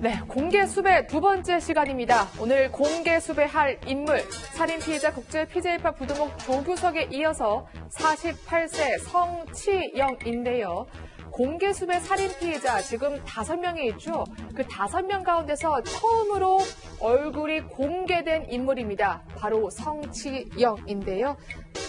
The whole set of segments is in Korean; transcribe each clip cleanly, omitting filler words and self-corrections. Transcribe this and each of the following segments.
네, 공개 수배 두 번째 시간입니다. 오늘 공개 수배할 인물, 살인 피해자 국제 PJ파 부두목 조규석에 이어서 48세 성치영인데요. 공개 수배 살인 피해자 지금 5명이 있죠. 그 5명 가운데서 처음으로 얼굴이 공개된 인물입니다. 바로 성치영인데요.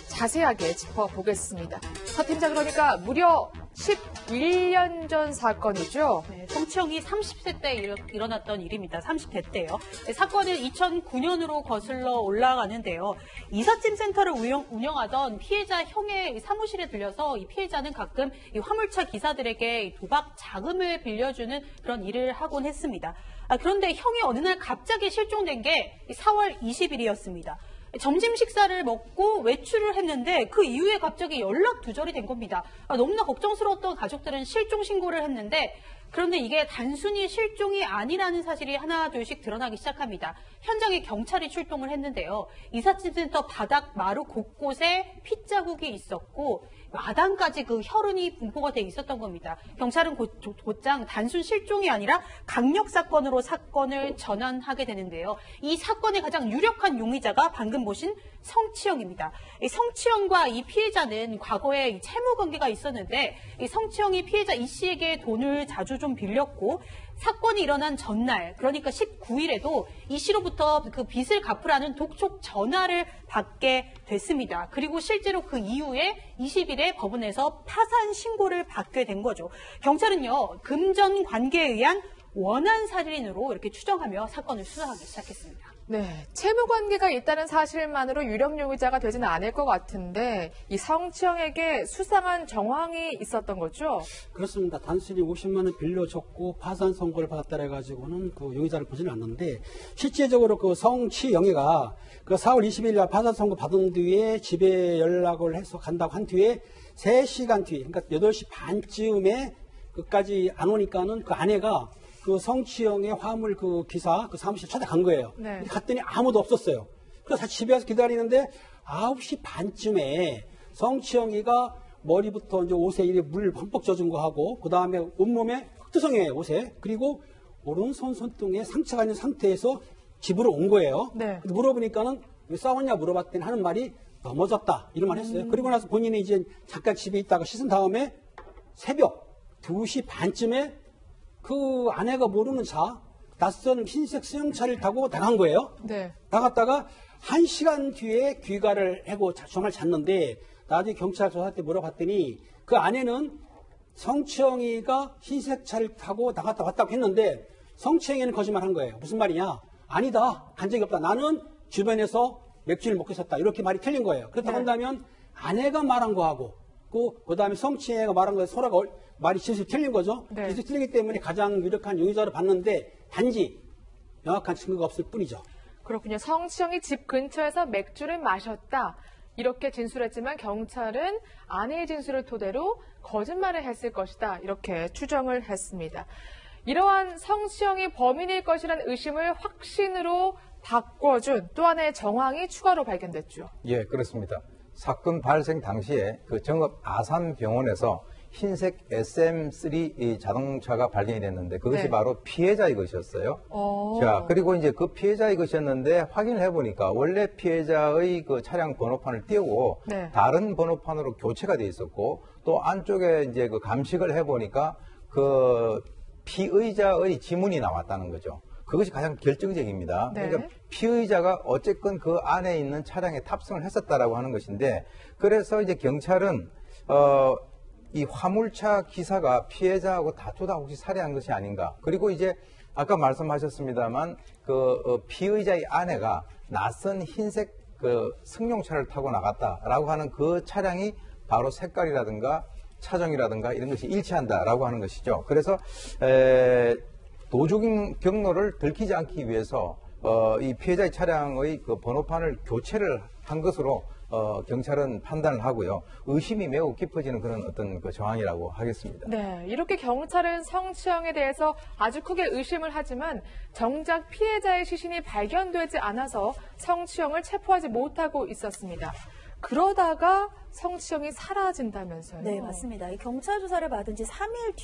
자세하게 짚어보겠습니다. 서 팀장, 그러니까 무려 11년 전 사건이죠. 네, 성치영이 30세 때 일어났던 일입니다. 30대 때요. 네, 사건은 2009년으로 거슬러 올라가는데요. 이삿짐 센터를 운영하던 피해자 형의 사무실에 들려서 이 피해자는 가끔 이 화물차 기사들에게 도박 자금을 빌려주는 그런 일을 하곤 했습니다. 그런데 형이 어느 날 갑자기 실종된 게 4월 20일이었습니다. 점심 식사를 먹고 외출을 했는데 그 이후에 갑자기 연락 두절이 된 겁니다. 너무나 걱정스러웠던 가족들은 실종 신고를 했는데 그런데 이게 단순히 실종이 아니라는 사실이 하나 둘씩 드러나기 시작합니다. 현장에 경찰이 출동을 했는데요. 이삿짐센터 바닥 마루 곳곳에 핏자국이 있었고 마당까지 그 혈흔이 분포가 돼 있었던 겁니다. 경찰은 곧장 단순 실종이 아니라 강력 사건으로 사건을 전환하게 되는데요. 이 사건의 가장 유력한 용의자가 방금 보신 성치영입니다. 이 성치영과 이 피해자는 과거에 채무 관계가 있었는데 이 성치영이 피해자 이 씨에게 돈을 자주 좀 빌렸고 사건이 일어난 전날, 그러니까 19일에도 이 씨로부터 그 빚을 갚으라는 독촉 전화를 받게 됐습니다. 그리고 실제로 그 이후에 20일에 법원에서 파산 신고를 받게 된 거죠. 경찰은요, 금전 관계에 의한 원한 살인으로 이렇게 추정하며 사건을 수사하기 시작했습니다. 네, 채무 관계가 있다는 사실만으로 유력 용의자가 되지는 않을 것 같은데 이 성치영에게 수상한 정황이 있었던 거죠? 그렇습니다. 단순히 50만 원 빌려줬고 파산 선고를 받았다 해가지고는 그 용의자를 보지는 않는데 실제적으로 그 성치영애가 그 4월 20일 날 파산 선고 받은 뒤에 집에 연락을 해서 간다고 한 뒤에 3시간 뒤, 그러니까 8시 반쯤에 끝까지 안 오니까는 그 아내가 그 성치영의 화물 그 기사 그 사무실 찾아간 거예요. 네. 갔더니 아무도 없었어요. 그래서 집에 와서 기다리는데 9시 반쯤에 성치영이가 머리부터 이제 옷에 이렇게 물 흠뻑 젖은 거 하고 그 다음에 온몸에 흑투성이에요, 옷에. 그리고 오른손 손등에 상처가 있는 상태에서 집으로 온 거예요. 네. 물어보니까는 왜 싸웠냐 물어봤더니 하는 말이 넘어졌다 이런 말 했어요. 그리고 나서 본인이 이제 잠깐 집에 있다가 씻은 다음에 새벽 2시 반쯤에 그 아내가 모르는 차, 낯선 흰색 승용차를 타고 나간 거예요. 네. 나갔다가 1시간 뒤에 귀가를 하고 정말 잤는데 나중에 경찰 조사 때 물어봤더니 그 아내는 성치영이가 흰색 차를 타고 나갔다 왔다고 했는데 성치영이는 거짓말한 거예요. 무슨 말이냐? 아니다. 간 적이 없다. 나는 주변에서 맥주를 먹고 있었다. 이렇게 말이 틀린 거예요. 그렇다고 한다면 아내가 말한 거하고 그 다음에 성치영이가 말한 거에 서로가 말이 진실이 틀린 거죠. 네. 진실이 틀리기 때문에 가장 유력한 용의자로 봤는데 단지 명확한 증거가 없을 뿐이죠. 그렇군요. 성치영이 집 근처에서 맥주를 마셨다. 이렇게 진술했지만 경찰은 아내의 진술을 토대로 거짓말을 했을 것이다. 이렇게 추정을 했습니다. 이러한 성치영이 범인일 것이라는 의심을 확신으로 바꿔준 또 하나의 정황이 추가로 발견됐죠. 예, 그렇습니다. 사건 발생 당시에 그 정읍 아산병원에서 흰색 SM3 이 자동차가 발견이 됐는데 그것이 네. 바로 피해자의 것이었어요. 자, 그리고 이제 그 피해자의 것이었는데 확인을 해보니까 원래 피해자의 그 차량 번호판을 띄우고 네. 다른 번호판으로 교체가 돼 있었고 또 안쪽에 이제 그 감식을 해보니까 그 피의자의 지문이 나왔다는 거죠. 그것이 가장 결정적입니다. 네. 그러니까 피의자가 어쨌건 그 안에 있는 차량에 탑승을 했었다라고 하는 것인데 그래서 이제 경찰은 이 화물차 기사가 피해자하고 다투다 혹시 살해한 것이 아닌가. 그리고 이제 아까 말씀하셨습니다만 그 피의자의 아내가 낯선 흰색 그 승용차를 타고 나갔다라고 하는 그 차량이 바로 색깔이라든가 차종이라든가 이런 것이 일치한다라고 하는 것이죠. 그래서 도주 경로를 들키지 않기 위해서 이 피해자의 차량의 그 번호판을 교체를 한 것으로 경찰은 판단을 하고요. 의심이 매우 깊어지는 그런 어떤 그 정황이라고 하겠습니다. 네, 이렇게 경찰은 성치영에 대해서 아주 크게 의심을 하지만 정작 피해자의 시신이 발견되지 않아서 성치영을 체포하지 못하고 있었습니다. 그러다가 성추행이 사라진다면서요? 네, 맞습니다. 이 경찰 조사를 받은 지 3일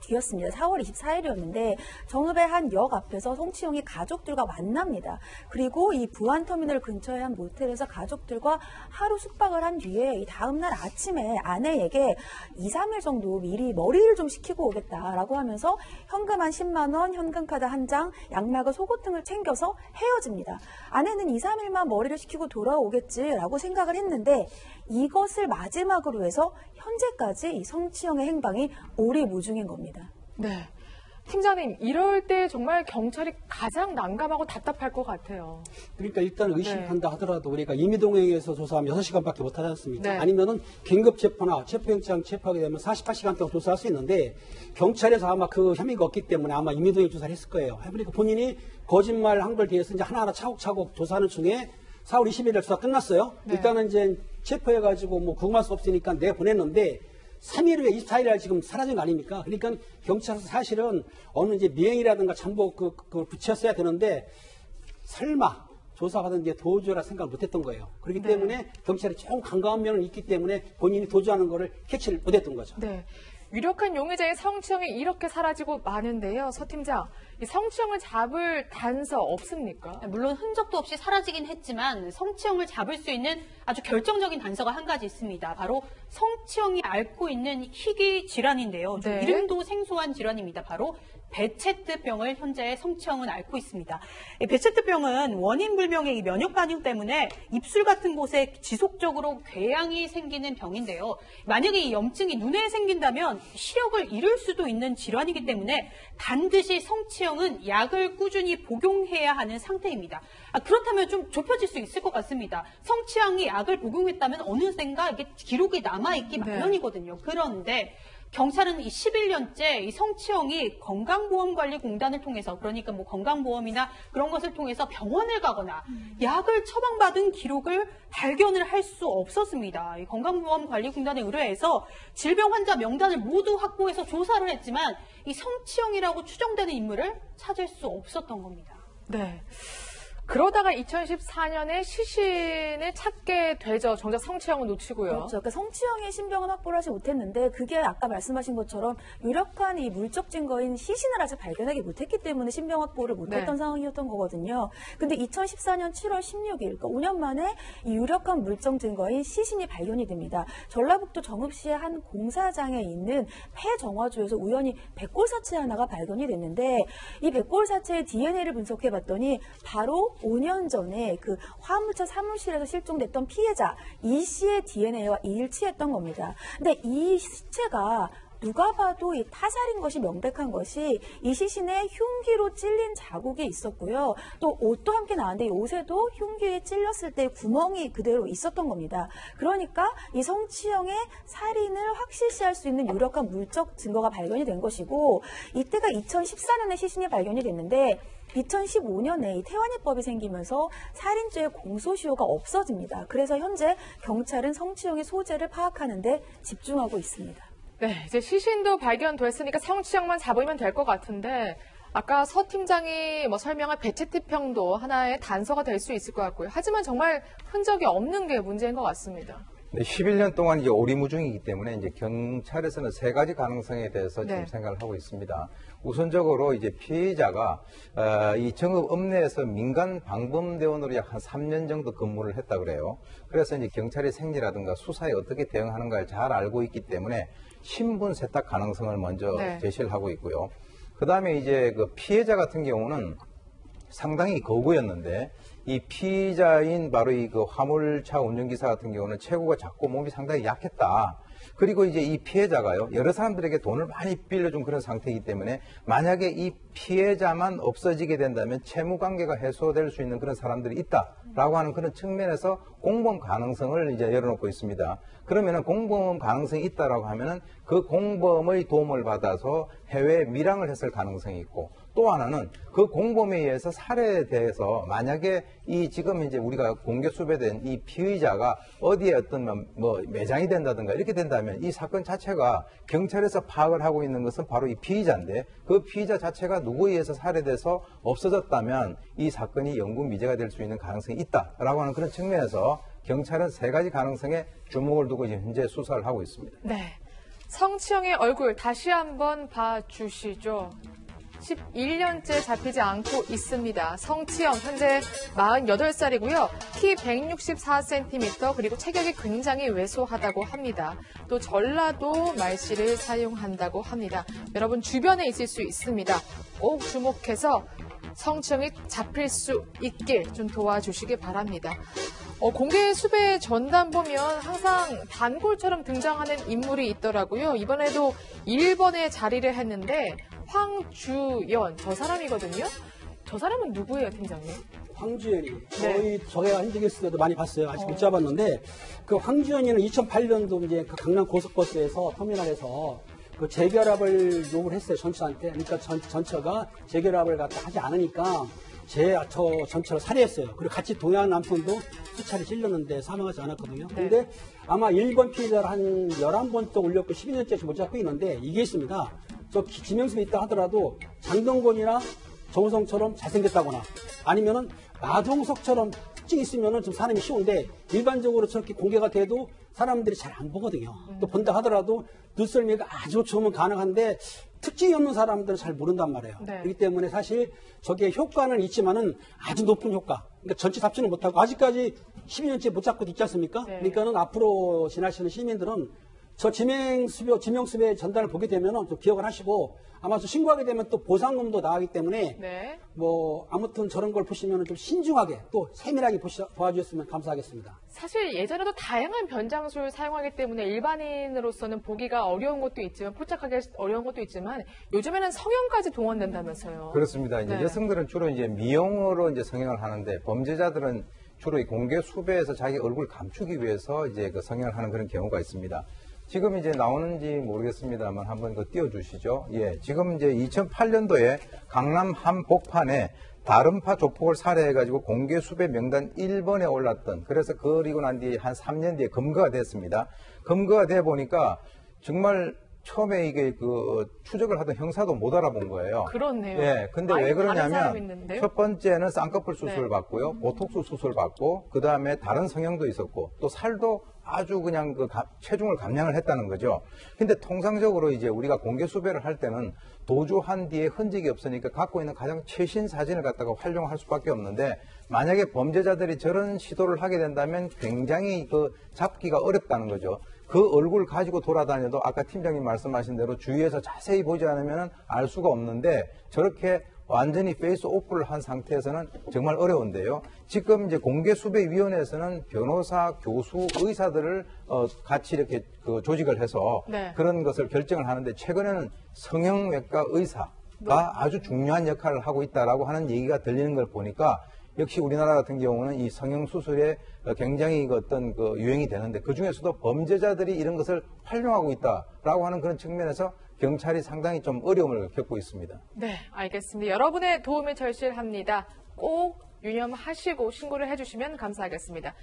뒤였습니다. 4월 24일이었는데 정읍의 한 역 앞에서 성추행이 가족들과 만납니다. 그리고 이 부안터미널 근처의 한 모텔에서 가족들과 하루 숙박을 한 뒤에 이 다음날 아침에 아내에게 2, 3일 정도 미리 머리를 좀 식히고 오겠다라고 하면서 현금 한 10만 원, 현금카드 한 장, 양말과 속옷 등을 챙겨서 헤어집니다. 아내는 2, 3일만 머리를 식히고 돌아오겠지라고 생각을 했는데 이것을 마지막으로 해서 현재까지 이 성추행의 행방이 오리무중인 겁니다. 네. 팀장님, 이럴 때 정말 경찰이 가장 난감하고 답답할 것 같아요. 그러니까 일단 의심한다 하더라도 우리가 임의동행에서 조사하면 6시간밖에 못 하지 않습니까? 네. 아니면은 긴급 체포나 체포영장 체포하게 되면 48시간 동안 조사할 수 있는데 경찰에서 아마 그 혐의가 없기 때문에 아마 임의동행 조사를 했을 거예요. 그러니까 본인이 거짓말 한 걸 대해서 이제 하나하나 차곡차곡 조사하는 중에 4월 20일 날 조사 끝났어요. 네. 일단은 이제 체포해가지고 뭐 구금할 수 없으니까 내보냈는데 3일 후에 24일 날 지금 사라진 거 아닙니까? 그러니까 경찰은 사실은 어느 이제 미행이라든가 정보 그걸 붙였어야 되는데 설마 조사받은 게 도주라 생각을 못 했던 거예요. 그렇기 때문에 경찰이 조금 간과한 면은 있기 때문에 본인이 도주하는 거를 캐치를 못 했던 거죠. 네. 유력한 용의자의 성추행이 이렇게 사라지고 마는데요. 서 팀장, 이 성추행을 잡을 단서 없습니까? 물론 흔적도 없이 사라지긴 했지만 성추행을 잡을 수 있는 아주 결정적인 단서가 한 가지 있습니다. 바로 성추행이 앓고 있는 희귀 질환인데요. 좀 네. 이름도 생소한 질환입니다. 바로 베체트병을 현재 성추행은 앓고 있습니다. 이 베체트병은 원인 불명의 이 면역 반응 때문에 입술 같은 곳에 지속적으로 궤양이 생기는 병인데요. 만약에 이 염증이 눈에 생긴다면 시력을 잃을 수도 있는 질환이기 때문에 반드시 성추행은 약을 꾸준히 복용해야 하는 상태입니다. 그렇다면 좀 좁혀질 수 있을 것 같습니다. 성추행이 약을 복용했다면 어느샌가 이게 기록이 남아있기 마련이거든요. 그런데 경찰은 이 11년째 이 성추행이 건강보험관리공단을 통해서, 그러니까 뭐 건강보험이나 그런 것을 통해서 병원을 가거나 약을 처방받은 기록을 발견을 할 수 없었습니다. 이 건강보험관리공단에 의뢰해서 질병 환자 명단을 모두 확보해서 조사를 했지만 이 성추행이라고 추정되는 인물을 찾을 수 없었던 겁니다. 네. 그러다가 2014년에 시신을 찾게 되죠. 정작 성추행을 놓치고요. 그렇죠. 그러니까 성추행의 신병은 확보를 하지 못했는데 그게 아까 말씀하신 것처럼 유력한 이 물적 증거인 시신을 아직 발견하기 못했기 때문에 신병 확보를 못했던 상황이었던 거거든요. 근데 2014년 7월 16일, 그러니까 5년 만에 이 유력한 물적 증거인 시신이 발견이 됩니다. 전라북도 정읍시의 한 공사장에 있는 폐정화조에서 우연히 백골사체 하나가 발견이 됐는데 이 백골사체의 DNA를 분석해봤더니 바로 5년 전에 그 화물차 사무실에서 실종됐던 피해자 이 씨의 DNA와 일치했던 겁니다. 근데 이 시체가 누가 봐도 이 타살인 것이 명백한 것이 이 시신에 흉기로 찔린 자국이 있었고요. 또 옷도 함께 나왔는데 이 옷에도 흉기에 찔렸을 때 구멍이 그대로 있었던 겁니다. 그러니까 이 성추행의 살인을 확실시할 수 있는 유력한 물적 증거가 발견이 된 것이고 이때가 2014년에 시신이 발견이 됐는데 2015년에 이 태완이법이 생기면서 살인죄의 공소시효가 없어집니다. 그래서 현재 경찰은 성추행의 소재를 파악하는 데 집중하고 있습니다. 네, 이제 시신도 발견됐으니까 성추행만 잡으면 될 것 같은데 아까 서 팀장이 설명한 베체트병도 하나의 단서가 될 수 있을 것 같고요. 하지만 정말 흔적이 없는 게 문제인 것 같습니다. 네, 11년 동안 이제 오리무중이기 때문에 이제 경찰에서는 세 가지 가능성에 대해서 지금 생각을 하고 있습니다. 우선적으로 이제 피해자가 이 정읍 읍내에서 민간 방범대원으로 약 한 3년 정도 근무를 했다 그래요. 그래서 이제 경찰의 생리라든가 수사에 어떻게 대응하는가를 잘 알고 있기 때문에 신분 세탁 가능성을 먼저 제시를 하고 있고요. 그 다음에 이제 그 피해자 같은 경우는 상당히 거구였는데 이 피의자인 바로 이 그 화물차 운전기사 같은 경우는 체구가 작고 몸이 상당히 약했다. 그리고 이제 이 피해자가요, 여러 사람들에게 돈을 많이 빌려준 그런 상태이기 때문에 만약에 이 피해자만 없어지게 된다면 채무 관계가 해소될 수 있는 그런 사람들이 있다라고 하는 그런 측면에서 공범 가능성을 이제 열어놓고 있습니다. 그러면은 공범 가능성이 있다라고 하면은 그 공범의 도움을 받아서 해외에 밀항을 했을 가능성이 있고 또 하나는 그 공범에 의해서 살해돼서 만약에 이 지금 이제 우리가 공개 수배된 이 피의자가 어디에 어떤 매장이 된다든가 이렇게 된다면 이 사건 자체가 경찰에서 파악을 하고 있는 것은 바로 이 피의자인데 그 피의자 자체가 누구에 의해서 살해돼서 없어졌다면 이 사건이 영구 미제가 될 수 있는 가능성이 있다라고 하는 그런 측면에서 경찰은 세 가지 가능성에 주목을 두고 지금 현재 수사를 하고 있습니다. 네. 성치영의 얼굴 다시 한번 봐주시죠. 11년째 잡히지 않고 있습니다. 성치영 현재 48살이고요. 키 164cm 그리고 체격이 굉장히 왜소하다고 합니다. 또 전라도 말씨를 사용한다고 합니다. 여러분 주변에 있을 수 있습니다. 꼭 주목해서 성치영이 잡힐 수 있길 좀 도와주시기 바랍니다. 공개 수배 전단 보면 항상 단골처럼 등장하는 인물이 있더라고요. 이번에도 1번에 자리를 했는데 황주연 저 사람이거든요. 저 사람은 누구예요, 팀장님? 황주연이 저희가 현직에서도 많이 봤어요. 아직 못 잡았는데 그 황주연이는 2008년도 이제 그 강남 고속버스에서 터미널에서 그 재결합을 요구를 했어요, 전처한테. 그러니까 전처가 재결합을 갖다 하지 않으니까 저 전처를 살해했어요. 그리고 같이 동양 남성도 수차례 찔렀는데 사망하지 않았거든요. 근데 아마 1번 피해자를 한 11번 또 올렸고 12년째 못 잡고 있는데 이게 있습니다. 저 지명습이 있다 하더라도 장동건이나 정우성처럼 잘생겼다거나 아니면은 마동석처럼 특징이 있으면은 좀 사람이 쉬운데 일반적으로 저렇게 공개가 돼도 사람들이 잘 안 보거든요. 또 본다 하더라도 눈썰미가 아주 좋으면 가능한데 특징이 없는 사람들은 잘 모른단 말이에요. 네. 그렇기 때문에 사실 저게 효과는 있지만은 아주 높은 효과. 그러니까 전체 잡지는 못하고 아직까지 12년째 못 잡고 있지 않습니까? 네. 그러니까는 앞으로 지나시는 시민들은 저 지명수배 전단을 보게 되면 또 기억을 하시고 아마 또 신고하게 되면 또 보상금도 나가기 때문에 네. 뭐 아무튼 저런 걸 보시면 좀 신중하게 또 세밀하게 도와주셨으면 감사하겠습니다. 사실 예전에도 다양한 변장술 사용하기 때문에 일반인으로서는 보기가 어려운 것도 있지만 포착하기 어려운 것도 있지만 요즘에는 성형까지 동원된다면서요. 그렇습니다. 이제 네. 여성들은 주로 이제 미용으로 이제 성형을 하는데 범죄자들은 주로 이 공개 수배에서 자기 얼굴 감추기 위해서 이제 그 성형을 하는 그런 경우가 있습니다. 지금 이제 나오는지 모르겠습니다만 한번 그 띄워주시죠. 예, 지금 이제 2008년도에 강남 한 복판에 다른파 조폭을 살해해가지고 공개 수배 명단 1번에 올랐던, 그래서 그리고 난 뒤에 한 3년 뒤에 검거가 됐습니다. 검거가 돼 보니까 정말 처음에 이게 그 추적을 하던 형사도 못 알아본 거예요. 그렇네요. 예, 근데 아니, 왜 다른 사람이 그러냐면 있는데요? 첫 번째는 쌍꺼풀 수술을 네. 받고요, 보톡스 수술을 받고, 그 다음에 다른 성형도 있었고, 또 살도 아주 그냥 그 체중을 감량을 했다는 거죠. 근데 통상적으로 이제 우리가 공개 수배를 할 때는 도주한 뒤에 흔적이 없으니까 갖고 있는 가장 최신 사진을 갖다가 활용할 수밖에 없는데, 만약에 범죄자들이 저런 시도를 하게 된다면 굉장히 그 잡기가 어렵다는 거죠. 그 얼굴 가지고 돌아다녀도 아까 팀장님 말씀하신 대로 주위에서 자세히 보지 않으면 알 수가 없는데, 저렇게 완전히 페이스 오프를 한 상태에서는 정말 어려운데요. 지금 이제 공개수배위원회에서는 변호사, 교수, 의사들을 같이 이렇게 그 조직을 해서 네. 그런 것을 결정을 하는데, 최근에는 성형외과 의사가 아주 중요한 역할을 하고 있다라고 하는 얘기가 들리는 걸 보니까 역시 우리나라 같은 경우는 이 성형수술에 굉장히 그 어떤 그 유행이 되는데, 그 중에서도 범죄자들이 이런 것을 활용하고 있다라고 하는 그런 측면에서 경찰이 상당히 좀 어려움을 겪고 있습니다. 네, 알겠습니다. 여러분의 도움이 절실합니다. 꼭 유념하시고 신고를 해주시면 감사하겠습니다.